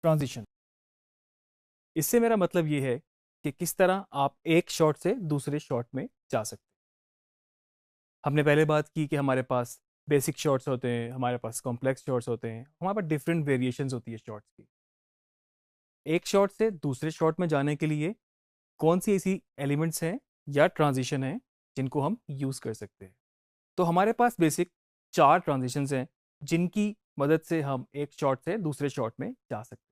Transition. इससे मेरा मतलब ये है कि किस तरह आप एक शॉट से दूसरे शॉट में जा सकते हैं। हमने पहले बात की कि हमारे पास बेसिक शॉट्स होते हैं, हमारे पास कॉम्प्लेक्स शॉट्स होते हैं, हमारे पास डिफरेंट वेरिएशंस होती है शॉट्स की। एक शॉट से दूसरे शॉट में जाने के लिए कौन सी ऐसी एलिमेंट्स हैं या ट्रांजिशन हैं जिनको हम यूज़ कर सकते हैं। तो हमारे पास बेसिक 4 ट्रांजिशंस हैं जिनकी मदद से हम एक शॉट से दूसरे शॉट में जा सकते हैं।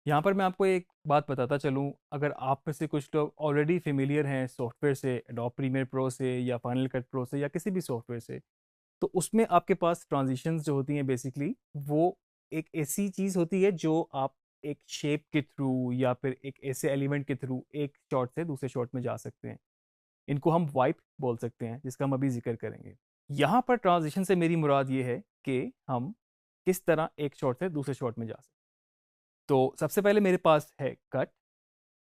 यहाँ पर मैं आपको एक बात बताता चलूँ, अगर आप में से कुछ लोग ऑलरेडी फेमिलियर हैं सॉफ्टवेयर से, एडोब प्रीमियर प्रो से या फाइनल कट प्रो से या किसी भी सॉफ्टवेयर से, तो उसमें आपके पास ट्रांजिशंस जो होती हैं बेसिकली वो एक ऐसी चीज़ होती है जो आप एक शेप के थ्रू या फिर एक ऐसे एलिमेंट के थ्रू एक शॉट से दूसरे शॉट में जा सकते हैं। इनको हम वाइप बोल सकते हैं, जिसका हम अभी जिक्र करेंगे। यहाँ पर ट्रांजिशन से मेरी मुराद ये है कि हम किस तरह एक शॉट से दूसरे शॉट में जा सकते हैं। तो सबसे पहले मेरे पास है कट,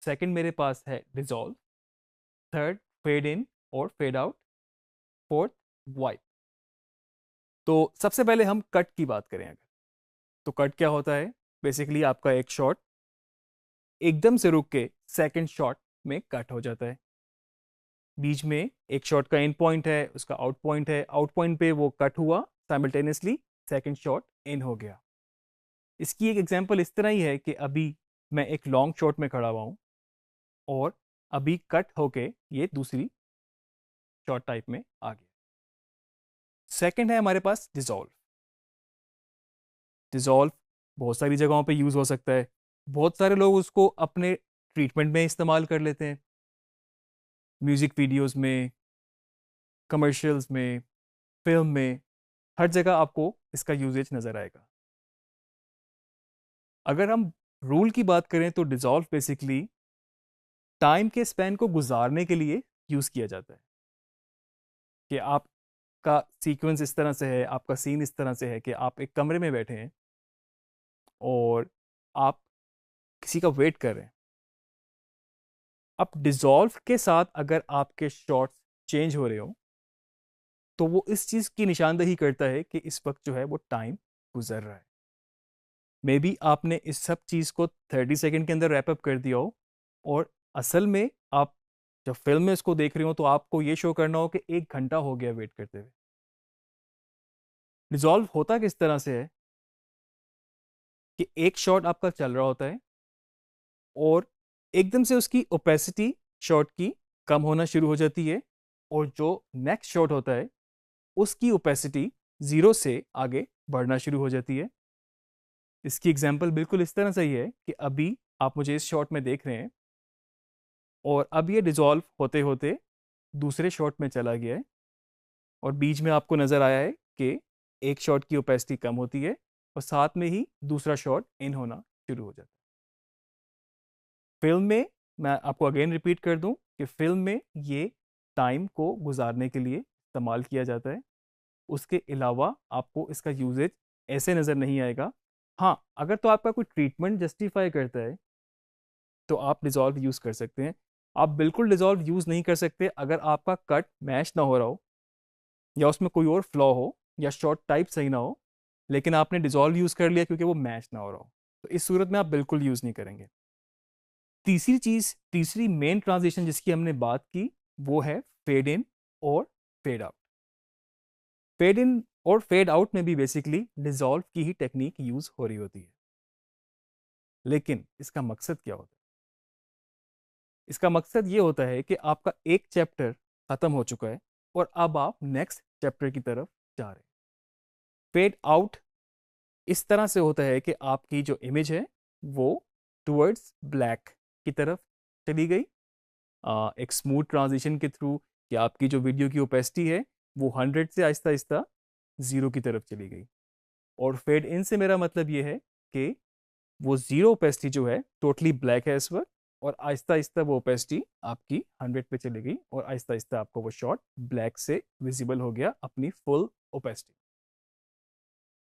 सेकंड मेरे पास है डिसॉल्व, थर्ड फेड इन और फेड आउट, फोर्थ वाइप। तो सबसे पहले हम कट की बात करें अगर, तो कट क्या होता है? बेसिकली आपका एक शॉट एकदम से रुक के सेकंड शॉट में कट हो जाता है। बीच में एक शॉट का इन पॉइंट है, उसका आउट पॉइंट है, आउट पॉइंट पे वो कट हुआ, साइमल्टेनियसली सेकंड शॉट इन हो गया। इसकी एक एग्जांपल इस तरह ही है कि अभी मैं एक लॉन्ग शॉट में खड़ा हुआ हूँ और अभी कट होके ये दूसरी शॉट टाइप में आ गया। सेकंड है हमारे पास डिसॉल्व। डिसॉल्व बहुत सारी जगहों पे यूज़ हो सकता है। बहुत सारे लोग उसको अपने ट्रीटमेंट में इस्तेमाल कर लेते हैं, म्यूजिक वीडियोस में, कमर्शियल्स में, फिल्म में, हर जगह आपको इसका यूजेज नज़र आएगा। अगर हम रूल की बात करें तो डिसॉल्व बेसिकली टाइम के स्पैन को गुजारने के लिए यूज़ किया जाता है कि आपका सीक्वेंस इस तरह से है, आपका सीन इस तरह से है कि आप एक कमरे में बैठे हैं और आप किसी का वेट कर रहे हैं। अब डिसॉल्व के साथ अगर आपके शॉट्स चेंज हो रहे हो तो वो इस चीज़ की निशानदही करता है कि इस वक्त जो है वो टाइम गुजर रहा है। मे बी आपने इस सब चीज़ को 30 सेकेंड के अंदर रैप अप कर दिया हो और असल में आप जब फिल्म में इसको देख रहे हो तो आपको ये शो करना हो कि 1 घंटा हो गया वेट करते हुए। रिजॉल्व होता किस तरह से है कि एक शॉट आपका चल रहा होता है और एकदम से उसकी ओपेसिटी शॉट की कम होना शुरू हो जाती है और जो नेक्स्ट शॉट होता है उसकी ओपेसिटी जीरो से आगे बढ़ना शुरू हो जाती है। इसकी एग्जांपल बिल्कुल इस तरह से ही है कि अभी आप मुझे इस शॉट में देख रहे हैं और अब ये डिसॉल्व होते होते दूसरे शॉट में चला गया है और बीच में आपको नज़र आया है कि एक शॉट की ओपेसिटी कम होती है और साथ में ही दूसरा शॉट इन होना शुरू हो जाता है। फिल्म में, मैं आपको अगेन रिपीट कर दूं कि फिल्म में ये टाइम को गुजारने के लिए इस्तेमाल किया जाता है। उसके अलावा आपको इसका यूजेज ऐसे नज़र नहीं आएगा। हाँ, अगर तो आपका कोई ट्रीटमेंट जस्टिफाई करता है तो आप डिज़ोल्व यूज़ कर सकते हैं। आप बिल्कुल डिज़ोल्व यूज़ नहीं कर सकते अगर आपका कट मैच ना हो रहा हो या उसमें कोई और फ्लॉ हो या शॉर्ट टाइप सही ना हो, लेकिन आपने डिज़ोल्व यूज़ कर लिया क्योंकि वो मैच ना हो रहा हो, तो इस सूरत में आप बिल्कुल यूज़ नहीं करेंगे। तीसरी चीज़, तीसरी मेन ट्रांजिशन जिसकी हमने बात की वो है फेड इन और फेड आउट। फेड इन और फेड आउट में भी बेसिकली डिज़ोल्व की ही टेक्निक यूज़ हो रही होती है, लेकिन इसका मकसद क्या होता है? इसका मकसद ये होता है कि आपका एक चैप्टर खत्म हो चुका है और अब आप नेक्स्ट चैप्टर की तरफ जा रहे हैं। फेड आउट इस तरह से होता है कि आपकी जो इमेज है वो टुवर्ड्स ब्लैक की तरफ चली गई, एक स्मूथ ट्रांजिशन के थ्रू, कि आपकी जो वीडियो की ओपेसिटी है वो 100 से आहिस्ता आहिस्ता 0 की तरफ चली गई। और फेड इन से मेरा मतलब ये है कि वो जीरो ओपेसिटी जो है टोटली ब्लैक है इस वक्त और आहिस्ता आहिस्ता वो ओपेसिटी आपकी 100 पे चली गई और आहिस्ता आहिस्ता आपको वो शॉट ब्लैक से विजिबल हो गया अपनी फुल ओपेसिटी।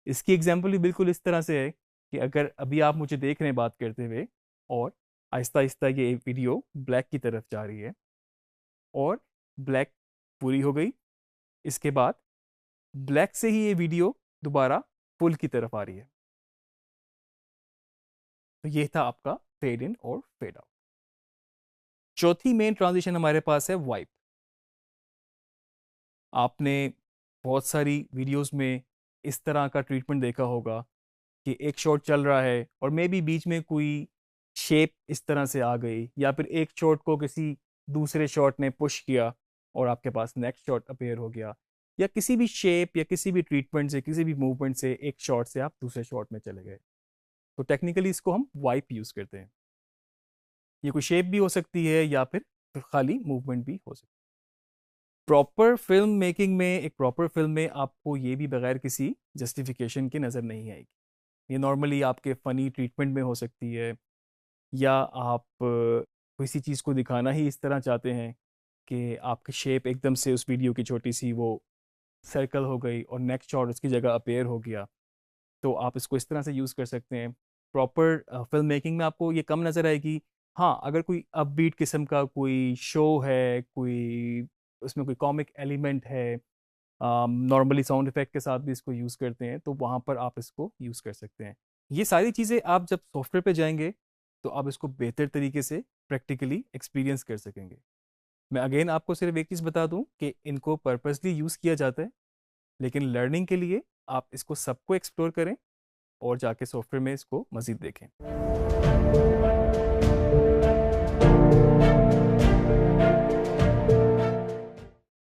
इसकी एग्जांपल भी बिल्कुल इस तरह से है कि अगर अभी आप मुझे देख रहे हैं बात करते हुए और आहिस्ता आहिस्ता ये वीडियो ब्लैक की तरफ जा रही है और ब्लैक पूरी हो गई, इसके बाद ब्लैक से ही ये वीडियो दोबारा फुल की तरफ आ रही है। तो ये था आपका फेड इन और फेड आउट। चौथी मेन ट्रांजिशन हमारे पास है वाइप। आपने बहुत सारी वीडियोस में इस तरह का ट्रीटमेंट देखा होगा कि एक शॉट चल रहा है और मे बी बीच में कोई शेप इस तरह से आ गई, या फिर एक शॉट को किसी दूसरे शॉट ने पुश किया और आपके पास नेक्स्ट शॉट अपेयर हो गया, या किसी भी शेप या किसी भी ट्रीटमेंट से, किसी भी मूवमेंट से एक शॉट से आप दूसरे शॉट में चले गए। तो टेक्निकली इसको हम वाइप यूज़ करते हैं। ये कोई शेप भी हो सकती है या फिर खाली मूवमेंट भी हो सकती है। प्रॉपर फिल्म मेकिंग में, एक प्रॉपर फिल्म में आपको ये भी बगैर किसी जस्टिफिकेशन के नज़र नहीं आएगी। ये नॉर्मली आपके फ़नी ट्रीटमेंट में हो सकती है, या आप किसी चीज़ को दिखाना ही इस तरह चाहते हैं कि आपकी शेप एकदम से उस वीडियो की छोटी सी वो सर्कल हो गई और नेक्स्ट शॉट उसकी जगह अपेयर हो गया, तो आप इसको इस तरह से यूज़ कर सकते हैं। प्रॉपर फिल्म मेकिंग में आपको ये कम नज़र आएगी। हाँ, अगर कोई अपबीट किस्म का कोई शो है, कोई उसमें कोई कॉमिक एलिमेंट है, नॉर्मली साउंड इफेक्ट के साथ भी इसको यूज़ करते हैं, तो वहाँ पर आप इसको यूज़ कर सकते हैं। ये सारी चीज़ें आप जब सॉफ्टवेयर पे जाएंगे तो आप इसको बेहतर तरीके से प्रैक्टिकली एक्सपीरियंस कर सकेंगे। मैं अगेन आपको सिर्फ एक चीज़ बता दूं कि इनको पर्पसली यूज़ किया जाता है, लेकिन लर्निंग के लिए आप इसको सबको एक्सप्लोर करें और जाके सॉफ्टवेयर में इसको मज़ीद देखें।